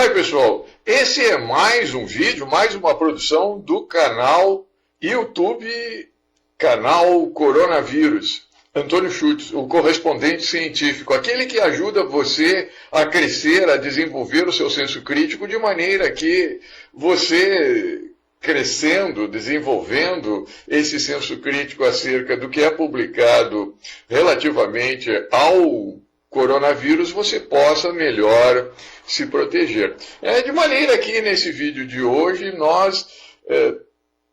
Oi, pessoal. Esse é mais um vídeo, mais uma produção do canal YouTube, canal Coronavírus. Antônio Schultz, o correspondente científico, aquele que ajuda você a crescer, a desenvolver o seu senso crítico de maneira que você, crescendo, desenvolvendo esse senso crítico acerca do que é publicado relativamente ao coronavírus, você possa melhor se proteger. De maneira que nesse vídeo de hoje nós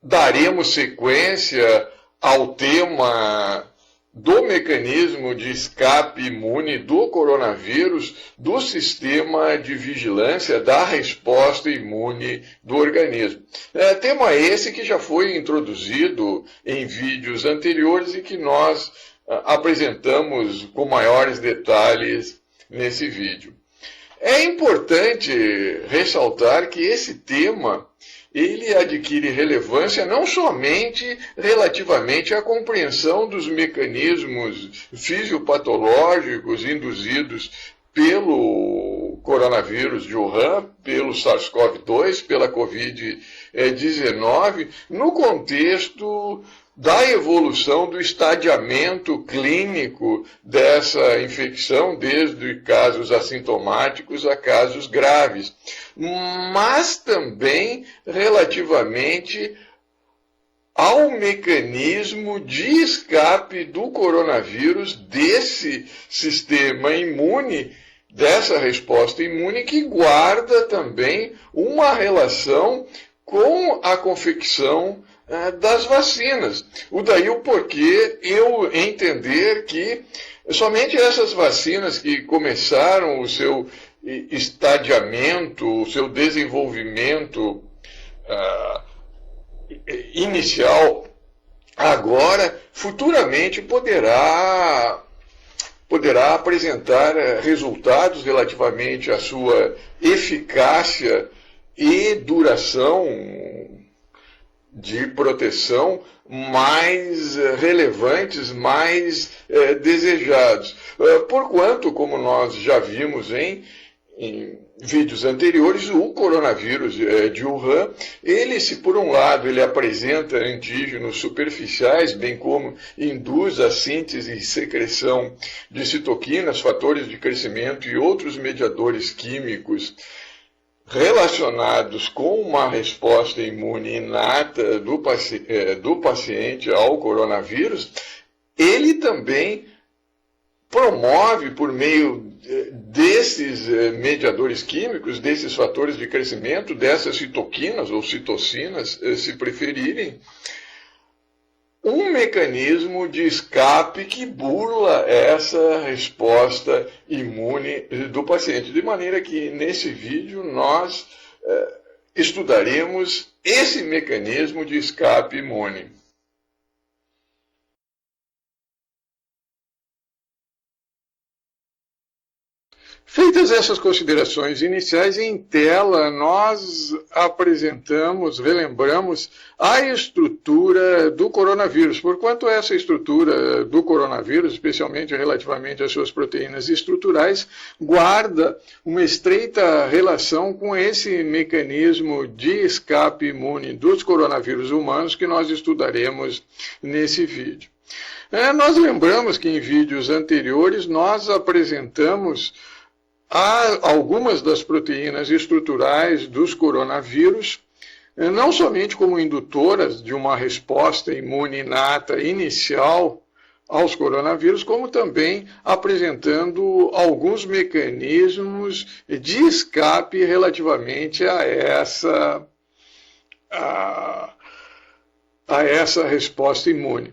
daremos sequência ao tema do mecanismo de escape imune do coronavírus, do sistema de vigilância da resposta imune do organismo. Tema esse que já foi introduzido em vídeos anteriores e que nós apresentamos com maiores detalhes nesse vídeo. É importante ressaltar que esse tema ele adquire relevância não somente relativamente à compreensão dos mecanismos fisiopatológicos induzidos pelo coronavírus de Wuhan, pelo SARS-CoV-2, pela Covid-19, no contexto da evolução do estadiamento clínico dessa infecção, desde casos assintomáticos a casos graves, mas também relativamente ao mecanismo de escape do coronavírus desse sistema imune, dessa resposta imune, que guarda também uma relação com a confecção das vacinas. Daí o porquê eu entender que somente essas vacinas que começaram o seu estadiamento, o seu desenvolvimento inicial, agora, futuramente poderá apresentar resultados relativamente à sua eficácia e duração de proteção mais relevantes, mais desejados. Porquanto, como nós já vimos em vídeos anteriores, o coronavírus de Wuhan, ele, se por um lado ele apresenta antígenos superficiais, bem como induz a síntese e secreção de citoquinas, fatores de crescimento e outros mediadores químicos relacionados com uma resposta imune inata do paciente ao coronavírus, ele também promove, por meio desses mediadores químicos, desses fatores de crescimento, dessas citoquinas ou citocinas, se preferirem, um mecanismo de escape que burla essa resposta imune do paciente. De maneira que nesse vídeo nós estudaremos esse mecanismo de escape imune. Feitas essas considerações iniciais, em tela nós apresentamos, relembramos a estrutura do coronavírus. Porquanto essa estrutura do coronavírus, especialmente relativamente às suas proteínas estruturais, guarda uma estreita relação com esse mecanismo de escape imune dos coronavírus humanos que nós estudaremos nesse vídeo. Nós lembramos que em vídeos anteriores nós apresentamos algumas das proteínas estruturais dos coronavírus, não somente como indutoras de uma resposta imune inata inicial aos coronavírus, como também apresentando alguns mecanismos de escape relativamente a essa resposta imune.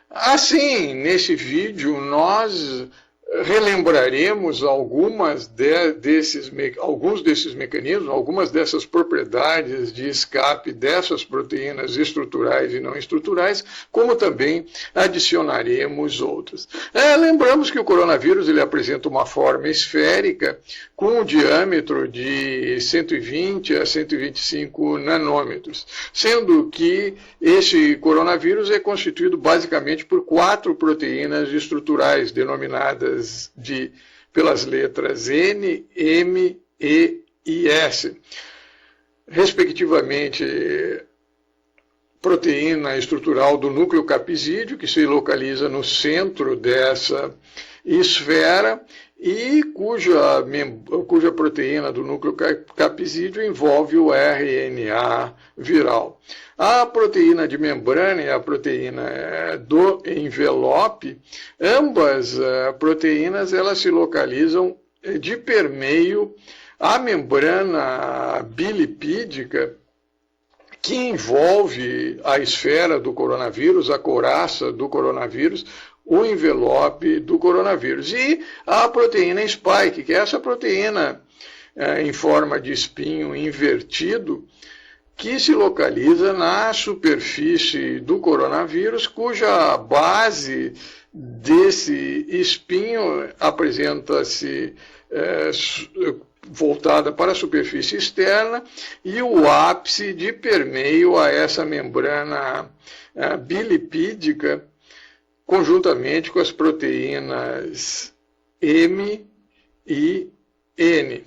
Assim, nesse vídeo, nós relembraremos alguns desses mecanismos, algumas dessas propriedades de escape dessas proteínas estruturais e não estruturais, como também adicionaremos outras. Lembramos que o coronavírus ele apresenta uma forma esférica com um diâmetro de 120 a 125 nanômetros, sendo que esse coronavírus é constituído basicamente por 4 proteínas estruturais denominadas pelas letras N, M, E e S, respectivamente, proteína estrutural do núcleo capsídeo, que se localiza no centro dessa esfera, e cuja proteína do núcleo capsídeo envolve o RNA viral. A proteína de membrana e a proteína do envelope, ambas proteínas, elas se localizam de permeio à membrana bilipídica, que envolve a esfera do coronavírus, a couraça do coronavírus, o envelope do coronavírus. E a proteína spike, que é essa proteína em forma de espinho invertido, que se localiza na superfície do coronavírus, cuja base desse espinho apresenta-se voltada para a superfície externa e o ápice de permeio a essa membrana bilipídica, conjuntamente com as proteínas M e N.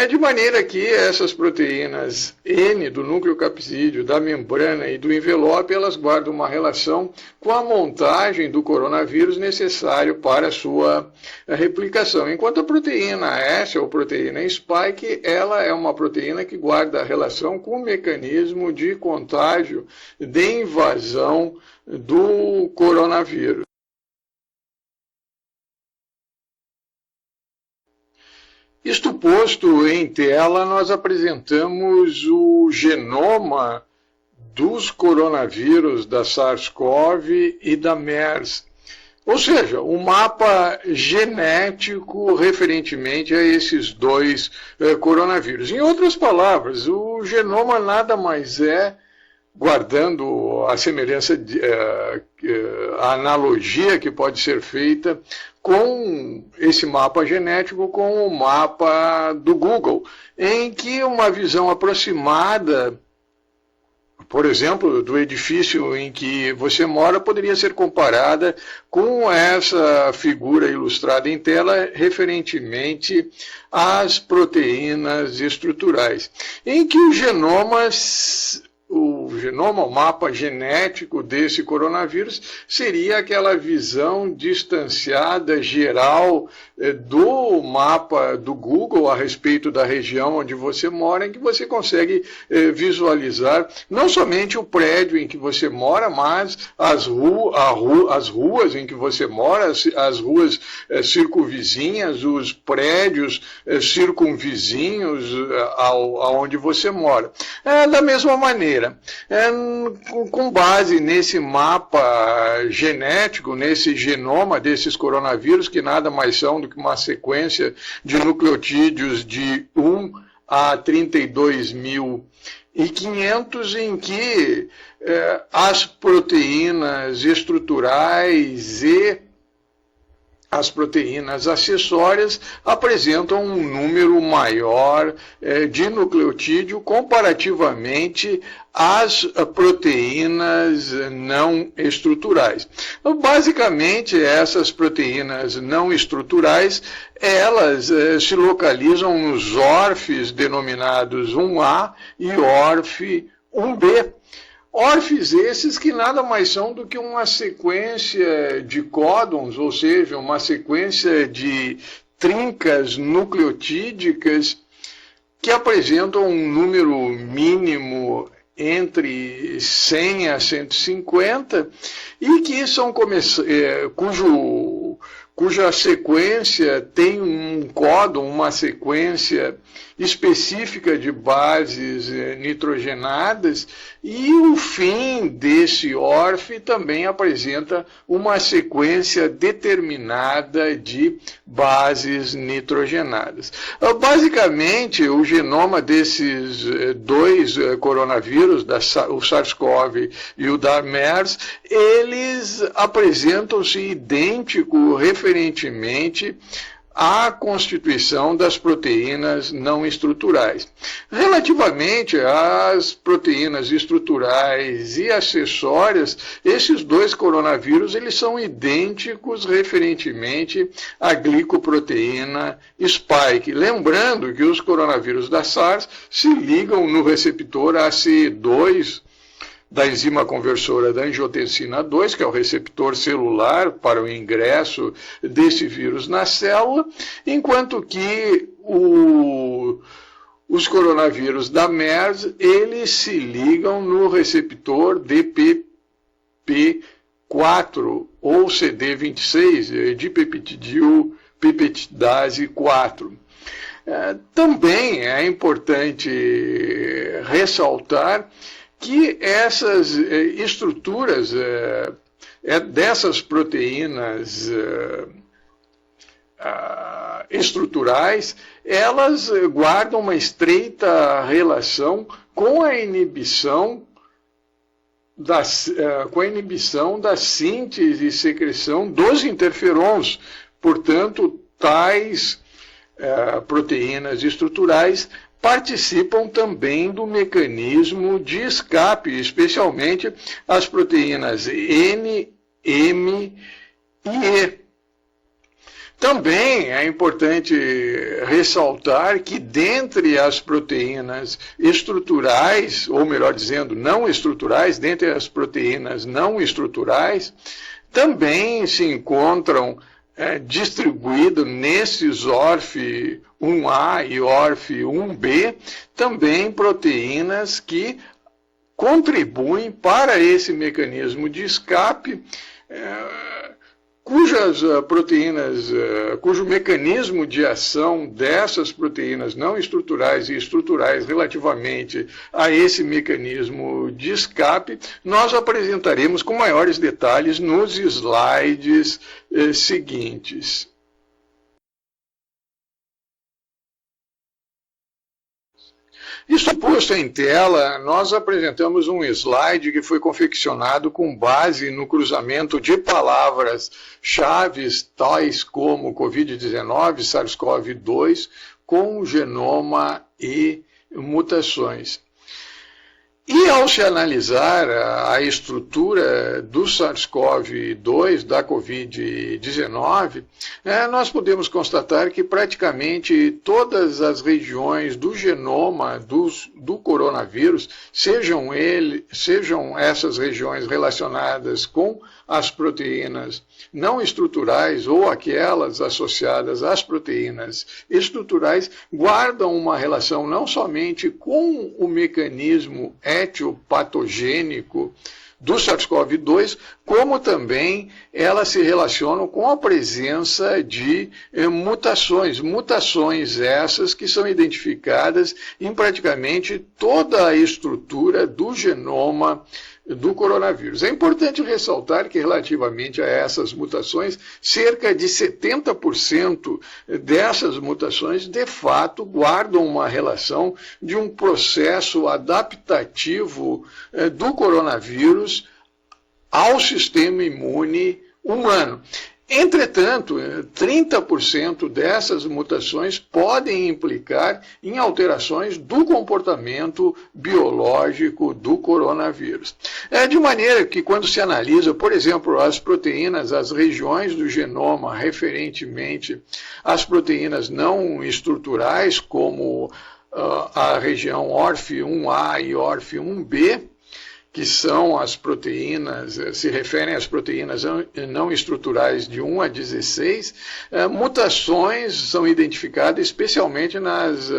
De maneira que essas proteínas N do núcleo capsídeo, da membrana e do envelope, elas guardam uma relação com a montagem do coronavírus necessário para a sua replicação. Enquanto a proteína S, ou proteína spike, ela é uma proteína que guarda a relação com o mecanismo de contágio, de invasão do coronavírus. Isto posto em tela, nós apresentamos o genoma dos coronavírus da SARS-CoV e da MERS, ou seja, o mapa genético referentemente a esses dois coronavírus. Em outras palavras, o genoma nada mais é, guardando a semelhança, a analogia que pode ser feita com esse mapa genético com o mapa do Google, em que uma visão aproximada, por exemplo, do edifício em que você mora, poderia ser comparada com essa figura ilustrada em tela referentemente às proteínas estruturais, em que o genoma, o mapa genético desse coronavírus, seria aquela visão distanciada, geral, do mapa do Google a respeito da região onde você mora, em que você consegue visualizar não somente o prédio em que você mora, mas as ruas em que você mora, as ruas circunvizinhas, os prédios circunvizinhos aonde você mora. Da mesma maneira, com base nesse mapa genético, nesse genoma desses coronavírus, que nada mais são do que uma sequência de nucleotídeos de 1 a 32.500, em que as proteínas estruturais e as proteínas acessórias apresentam um número maior de nucleotídeo comparativamente às proteínas não estruturais. Então, basicamente, essas proteínas não estruturais, elas se localizam nos ORFs denominados 1A e ORF 1B. ORFs esses que nada mais são do que uma sequência de códons, ou seja, uma sequência de trincas nucleotídicas que apresentam um número mínimo entre 100 a 150 e que são cuja sequência tem um códon, uma sequência específica de bases nitrogenadas, e o fim desse ORF também apresenta uma sequência determinada de bases nitrogenadas. Basicamente, o genoma desses dois coronavírus, o SARS-CoV e o da MERS, eles apresentam-se idênticos referentemente à constituição das proteínas não estruturais. Relativamente às proteínas estruturais e acessórias, esses dois coronavírus eles são idênticos referentemente à glicoproteína spike. Lembrando que os coronavírus da SARS se ligam no receptor ACE2 da enzima conversora da angiotensina 2, que é o receptor celular para o ingresso desse vírus na célula, enquanto que os coronavírus da MERS, eles se ligam no receptor DPP4 ou CD26, dipeptidil peptidase 4. Também é importante ressaltar que essas estruturas dessas proteínas estruturais, elas guardam uma estreita relação com a inibição da síntese e secreção dos interferons. Portanto, tais proteínas estruturais participam também do mecanismo de escape, especialmente as proteínas N, M e E. Também é importante ressaltar que dentre as proteínas estruturais, ou melhor dizendo, não estruturais, dentre as proteínas não estruturais, também se encontram distribuído nesses ORF1A e ORF1B, também proteínas que contribuem para esse mecanismo de escape, cujo mecanismo de ação dessas proteínas não estruturais e estruturais relativamente a esse mecanismo de escape, nós apresentaremos com maiores detalhes nos slides seguintes. Isso posto em tela, nós apresentamos um slide que foi confeccionado com base no cruzamento de palavras-chave tais como Covid-19, SARS-CoV-2, com o genoma e mutações. E ao se analisar a estrutura do SARS-CoV-2, da Covid-19, nós podemos constatar que praticamente todas as regiões do genoma do coronavírus, sejam essas regiões relacionadas com as proteínas não estruturais ou aquelas associadas às proteínas estruturais, guardam uma relação não somente com o mecanismo etiopatogênico do SARS-CoV-2, como também elas se relacionam com a presença de mutações essas que são identificadas em praticamente toda a estrutura do genoma do coronavírus. É importante ressaltar que, relativamente a essas mutações, cerca de 70% dessas mutações, de fato, guardam uma relação de um processo adaptativo do coronavírus ao sistema imune humano. Entretanto, 30% dessas mutações podem implicar em alterações do comportamento biológico do coronavírus. De maneira que, quando se analisa, por exemplo, as proteínas, as regiões do genoma referentemente às proteínas não estruturais, como a região ORF1A e ORF1B, que são as proteínas, se referem às proteínas não estruturais de 1 a 16, mutações são identificadas especialmente nas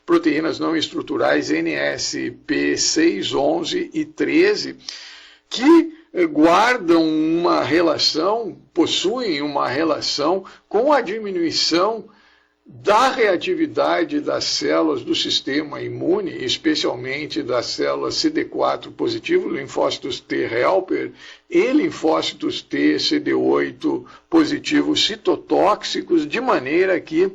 proteínas não estruturais NSP6, 11 e 13, que guardam uma relação, possuem uma relação com a diminuição da reatividade das células do sistema imune, especialmente das células CD4 positivo, linfócitos T helper e linfócitos T CD8 positivos citotóxicos, de maneira que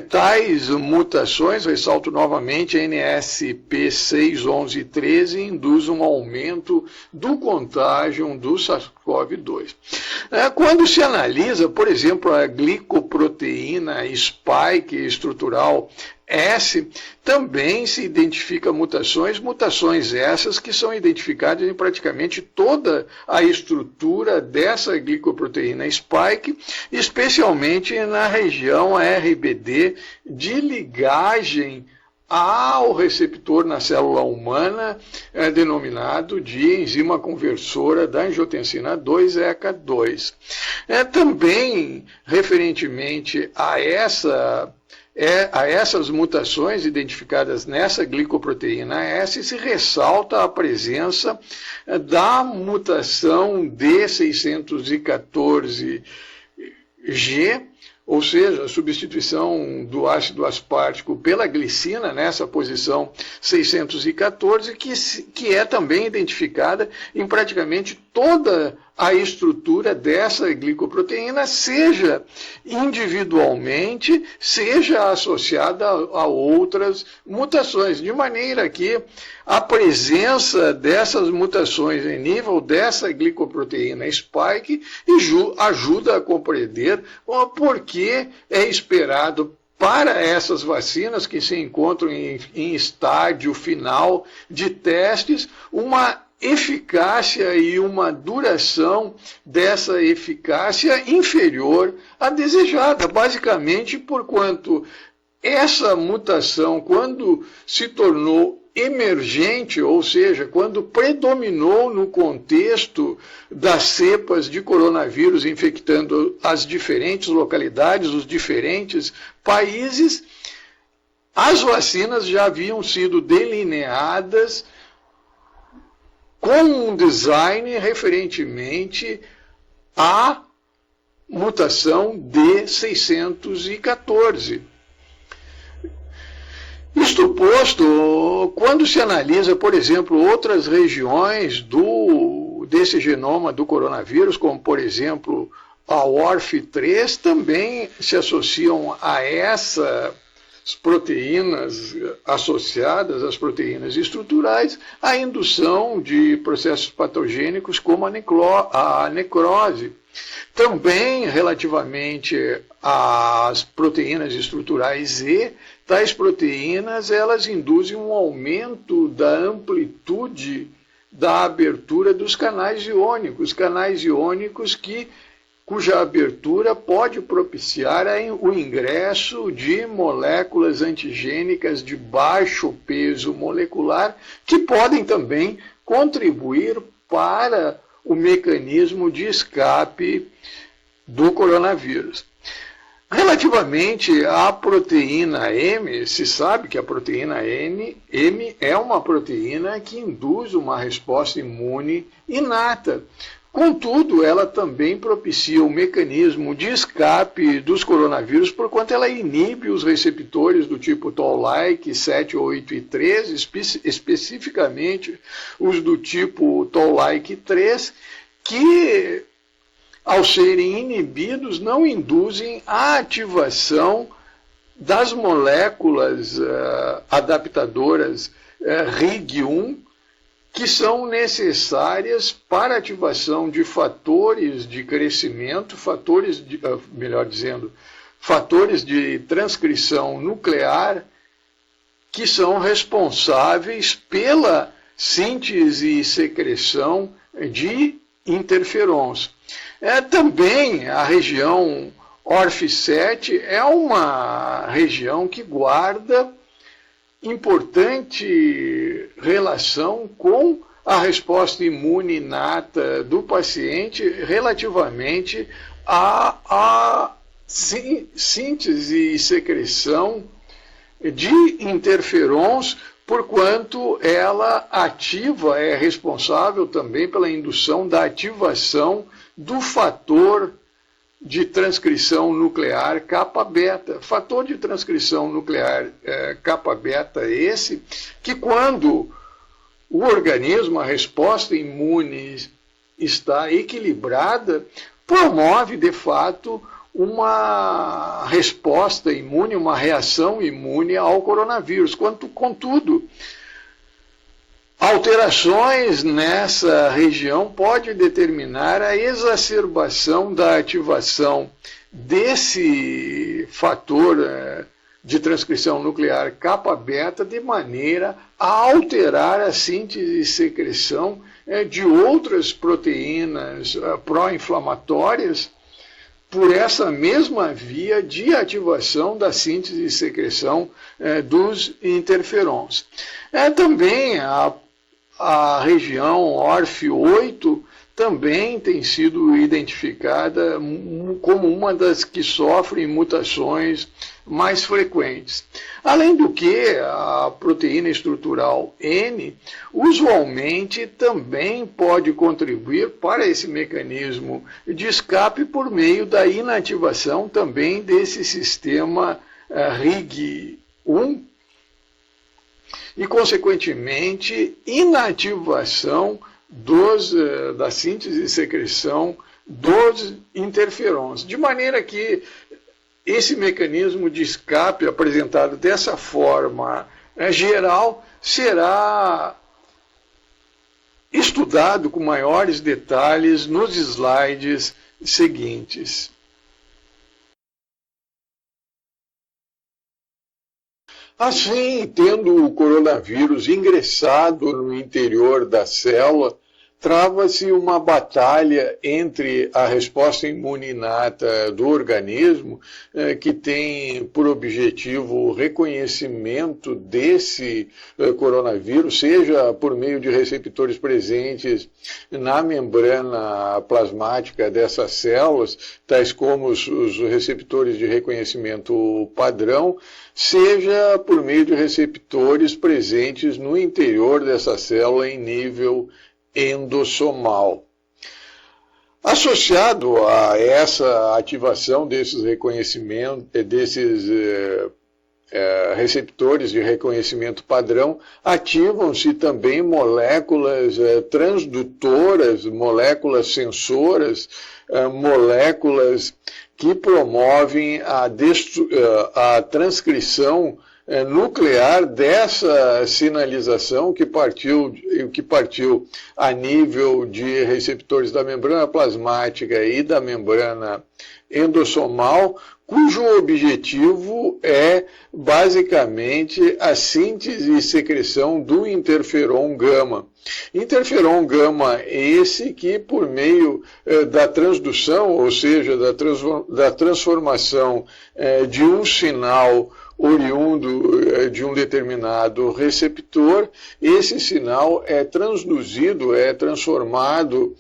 tais mutações, ressalto novamente, NSP6, 11 e 13, induzem um aumento do contágio do SARS-CoV-2 SARS-CoV-2. Quando se analisa, por exemplo, a glicoproteína spike estrutural S, também se identifica mutações essas que são identificadas em praticamente toda a estrutura dessa glicoproteína spike, especialmente na região RBD de ligagem ao receptor na célula humana, denominado de enzima conversora da angiotensina 2, ECA2. Também, referentemente a essas mutações identificadas nessa glicoproteína S, se ressalta a presença da mutação D614G, ou seja, a substituição do ácido aspartico pela glicina, nessa posição 614, que é também identificada em praticamente toda a estrutura dessa glicoproteína, seja individualmente, seja associada a outras mutações, de maneira que a presença dessas mutações em nível dessa glicoproteína spike ajuda a compreender o porquê é esperado para essas vacinas que se encontram em estágio final de testes, uma eficácia e uma duração dessa eficácia inferior à desejada, basicamente porquanto essa mutação, quando se tornou emergente, ou seja, quando predominou no contexto das cepas de coronavírus infectando as diferentes localidades, os diferentes países, as vacinas já haviam sido delineadas com um design referentemente à mutação D614. Isto posto, quando se analisa, por exemplo, outras regiões desse genoma do coronavírus, como, por exemplo, a ORF3, também se associam a essas proteínas associadas às proteínas estruturais, a indução de processos patogênicos como a necrose. Também, relativamente às proteínas estruturais E, tais proteínas elas induzem um aumento da amplitude da abertura dos canais iônicos cuja abertura pode propiciar o ingresso de moléculas antigênicas de baixo peso molecular, que podem também contribuir para o mecanismo de escape do coronavírus. Relativamente à proteína M, se sabe que a proteína M é uma proteína que induz uma resposta imune inata. Contudo, ela também propicia o mecanismo de escape dos coronavírus, porquanto ela inibe os receptores do tipo Toll-like 7, 8 e 13, especificamente os do tipo Toll-like 3, que, ao serem inibidos, não induzem a ativação das moléculas adaptadoras RIG1, que são necessárias para a ativação de fatores de crescimento, fatores de transcrição nuclear, que são responsáveis pela síntese e secreção de interferons. Também a região ORF7 é uma região que guarda importante relação com a resposta imune inata do paciente relativamente à síntese e secreção de interferons, porquanto ela é responsável também pela indução da ativação do fator de transcrição nuclear kappa-beta. Fator de transcrição nuclear kappa-beta esse que, quando o organismo, a resposta imune está equilibrada, promove de fato uma resposta imune, uma reação imune ao coronavírus. Contudo, Alterações nessa região podem determinar a exacerbação da ativação desse fator de transcrição nuclear kappa beta, de maneira a alterar a síntese e secreção de outras proteínas pró-inflamatórias por essa mesma via de ativação da síntese e secreção dos interferons. Também a região ORF8 também tem sido identificada como uma das que sofrem mutações mais frequentes. Além do que, a proteína estrutural N usualmente também pode contribuir para esse mecanismo de escape por meio da inativação também desse sistema RIG1 e, consequentemente, inativação da síntese e secreção dos interferons. De maneira que esse mecanismo de escape apresentado dessa forma geral será estudado com maiores detalhes nos slides seguintes. Assim, tendo o coronavírus ingressado no interior da célula, trava-se uma batalha entre a resposta imune inata do organismo, que tem por objetivo o reconhecimento desse coronavírus, seja por meio de receptores presentes na membrana plasmática dessas células, tais como os receptores de reconhecimento padrão, seja por meio de receptores presentes no interior dessa célula em nível endossomal. Associado a essa ativação desses receptores de reconhecimento padrão, ativam-se também moléculas transdutoras, moléculas sensoras, moléculas que promovem a transcrição nuclear dessa sinalização que partiu a nível de receptores da membrana plasmática e da membrana endossomal, cujo objetivo é basicamente a síntese e secreção do interferon gama. Interferon gama esse que, por meio da transdução, ou seja, da transformação de um sinal oriundo de um determinado receptor, esse sinal é transduzido, é transformado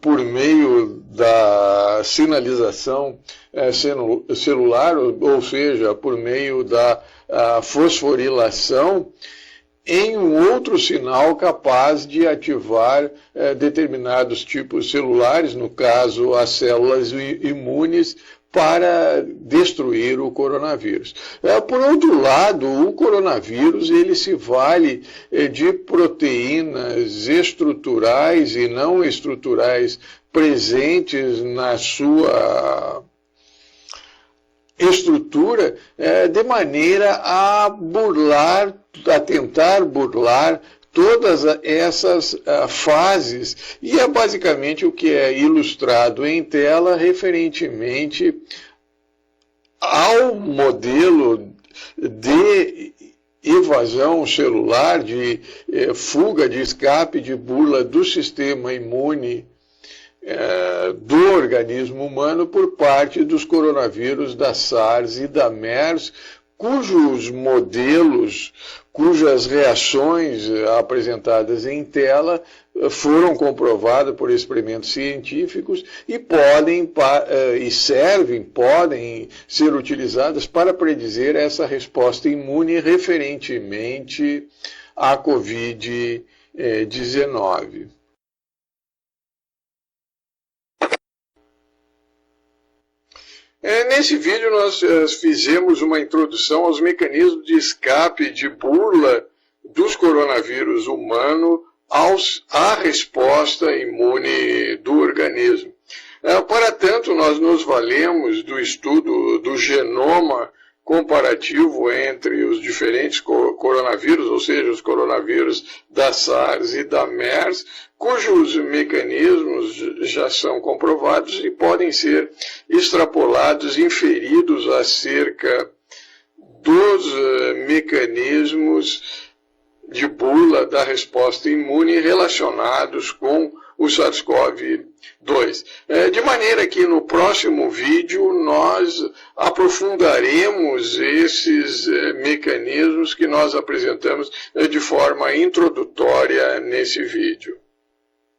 por meio da sinalização celular, ou seja, por meio da fosforilação, em um outro sinal capaz de ativar determinados tipos celulares, no caso as células imunes, para destruir o coronavírus. Por outro lado, o coronavírus ele se vale de proteínas estruturais e não estruturais presentes na sua estrutura, de maneira a tentar burlar todas essas fases, e é basicamente o que é ilustrado em tela referentemente ao modelo de evasão celular, de fuga, de escape, de burla do sistema imune do organismo humano por parte dos coronavírus da SARS e da MERS, cujas reações apresentadas em tela foram comprovadas por experimentos científicos e podem ser utilizadas para predizer essa resposta imune referentemente à Covid-19. Nesse vídeo nós fizemos uma introdução aos mecanismos de escape, de burla dos coronavírus humanos à resposta imune do organismo. Para tanto, nós nos valemos do estudo do genoma comparativo entre os diferentes coronavírus, ou seja, os coronavírus da SARS e da MERS, cujos mecanismos já são comprovados e podem ser extrapolados, inferidos acerca dos mecanismos de bula da resposta imune relacionados com o SARS-CoV-2. De maneira que no próximo vídeo nós aprofundaremos esses mecanismos que nós apresentamos de forma introdutória nesse vídeo.